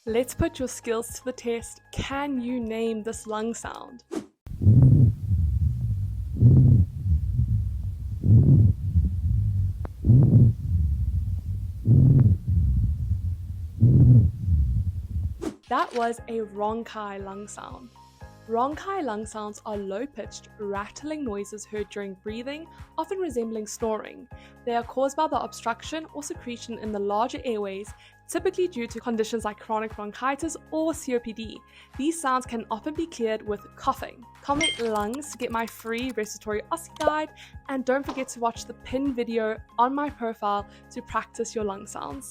Let's put your skills to the test. Can you name this lung sound? That was a Rhonchi lung sound. Rhonchi lung sounds are low-pitched, rattling noises heard during breathing, often resembling snoring. They are caused by the obstruction or secretion in the larger airways, typically due to conditions like chronic bronchitis or COPD. These sounds can often be cleared with coughing. Comment lungs to get my free respiratory Aussie guide, and don't forget to watch the pinned video on my profile to practice your lung sounds.